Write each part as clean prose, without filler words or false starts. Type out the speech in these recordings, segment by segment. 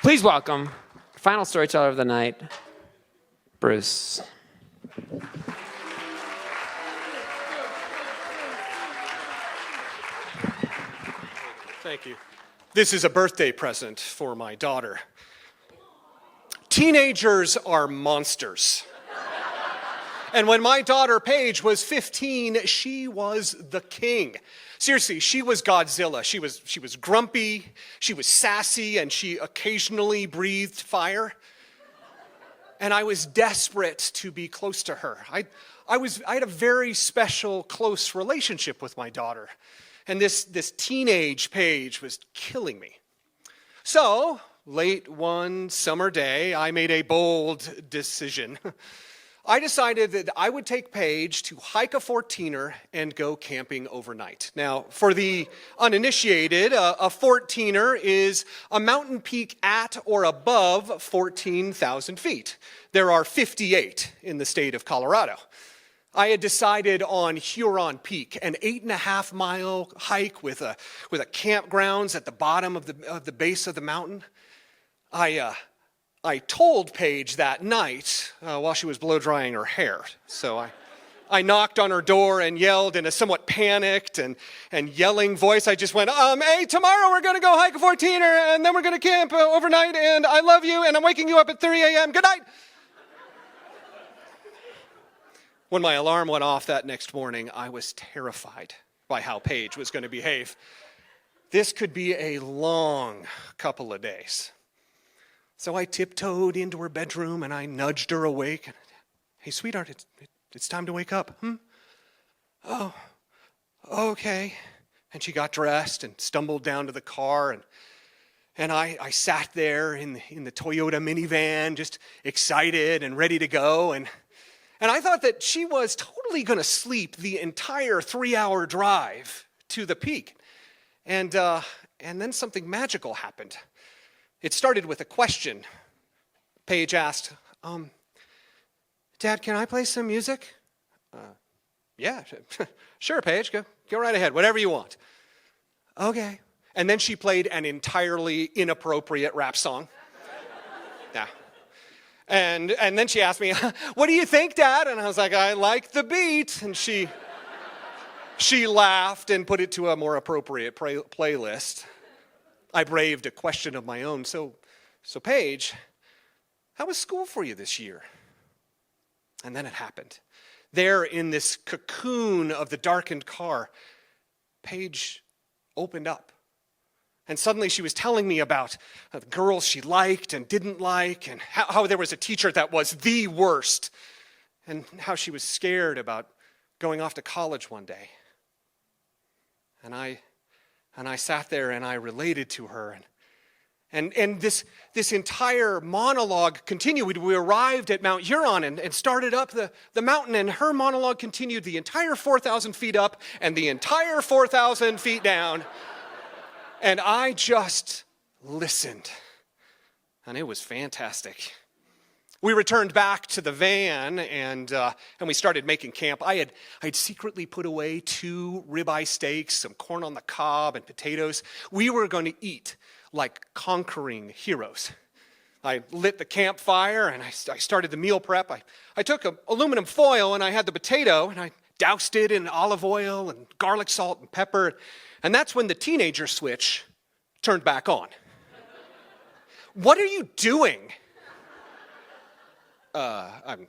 Please welcome final storyteller of the night, Bruce. Thank you. This is a birthday present for my daughter. Teenagers are monsters. And when my daughter Paige was 15, she was the king. Seriously, she was Godzilla. She was grumpy, she was sassy, and she occasionally breathed fire. And I was desperate to be close to her. I had a very special, close relationship with my daughter. And this teenage Paige was killing me. So, late one summer day, I made a bold decision. I decided that I would take Paige to hike a 14er and go camping overnight. Now, for the uninitiated, a 14er is a mountain peak at or above 14,000 feet. There are 58 in the state of Colorado. I had decided on Huron Peak, an 8.5-mile hike with a campgrounds at the bottom of the base of the mountain. I told Paige that night while she was blow drying her hair. So I knocked on her door and yelled in a somewhat panicked and yelling voice. I just went, hey, tomorrow we're going to go hike a 14er and then we're going to camp overnight and I love you and I'm waking you up at 3 a.m. Good night. When my alarm went off that next morning, I was terrified by how Paige was going to behave. This could be a long couple of days. So I tiptoed into her bedroom and I nudged her awake. Hey, sweetheart, it's time to wake up. Oh, okay. And she got dressed and stumbled down to the car. And I sat there in the Toyota minivan, just excited and ready to go. And I thought that she was totally going to sleep the entire 3-hour drive to the peak. And then something magical happened. It started with a question. Paige asked, Dad, can I play some music? Yeah, sure, Paige, go right ahead, whatever you want. Okay. And then she played an entirely inappropriate rap song. Yeah. And then she asked me, what do you think, Dad? And I was like, I like the beat. And she laughed and put it to a more appropriate playlist. I braved a question of my own. So Paige, how was school for you this year? And then it happened. There in this cocoon of the darkened car, Paige opened up. And suddenly she was telling me about the girls she liked and didn't like, and how there was a teacher that was the worst, and how she was scared about going off to college one day. And I sat there and I related to her. And this entire monologue continued. We arrived at Mount Huron and started up the mountain, and her monologue continued the entire 4,000 feet up and the entire 4,000 feet down. And I just listened. And it was fantastic. We returned back to the van and we started making camp. I had secretly put away 2 ribeye steaks, some corn on the cob, and potatoes. We were going to eat like conquering heroes. I lit the campfire and I started the meal prep. I took aluminum foil and I had the potato and I doused it in olive oil and garlic, salt, and pepper. And that's when the teenager switch turned back on. What are you doing? I'm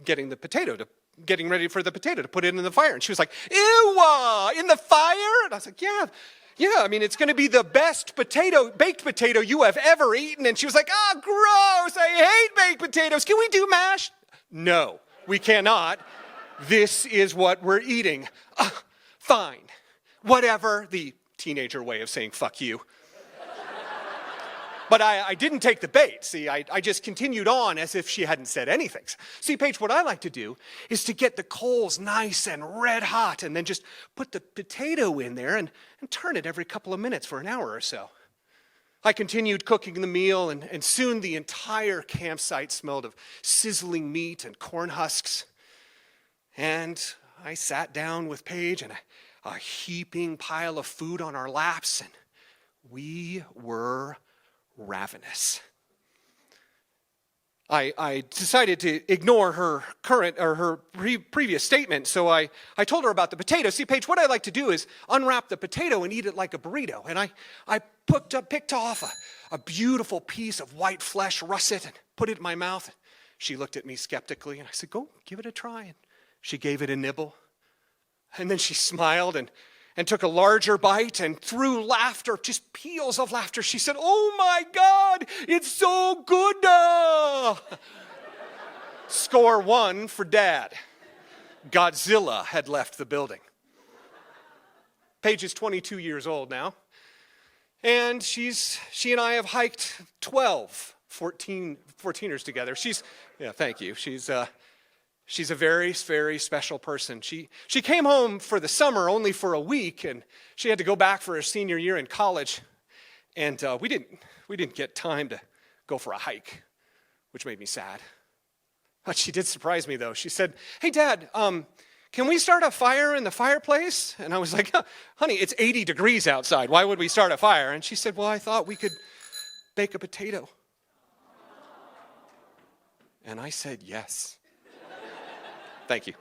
getting ready for the potato to put it in the fire. And she was like, ew, in the fire? And I was like, yeah, I mean, it's going to be the best baked potato you have ever eaten. And she was like, gross, I hate baked potatoes. Can we do mash? No, we cannot. This is what we're eating. Fine, whatever, the teenager way of saying fuck you. But I didn't take the bait. See, I just continued on as if she hadn't said anything. See, Paige, what I like to do is to get the coals nice and red hot and then just put the potato in there and turn it every couple of minutes for an hour or so. I continued cooking the meal, and soon the entire campsite smelled of sizzling meat and corn husks. And I sat down with Paige and a heaping pile of food on our laps, and we were ravenous. I decided to ignore her previous statement, so I told her about the potato. See, Paige, what I like to do is unwrap the potato and eat it like a burrito. And I picked off a beautiful piece of white flesh, russet, and put it in my mouth. She looked at me skeptically, and I said, go, give it a try. And she gave it a nibble. And then she smiled and took a larger bite, and through laughter, just peals of laughter, she said, oh my God, it's so good. Score one for Dad. Godzilla had left the building. Paige is 22 years old now, and she and I have hiked 14ers together. Thank you. She's a very, very special person. She came home for the summer only for a week, and she had to go back for her senior year in college. And we didn't get time to go for a hike, which made me sad. But she did surprise me, though. She said, hey, Dad, can we start a fire in the fireplace? And I was like, honey, it's 80 degrees outside. Why would we start a fire? And she said, well, I thought we could bake a potato. And I said, yes. Thank you.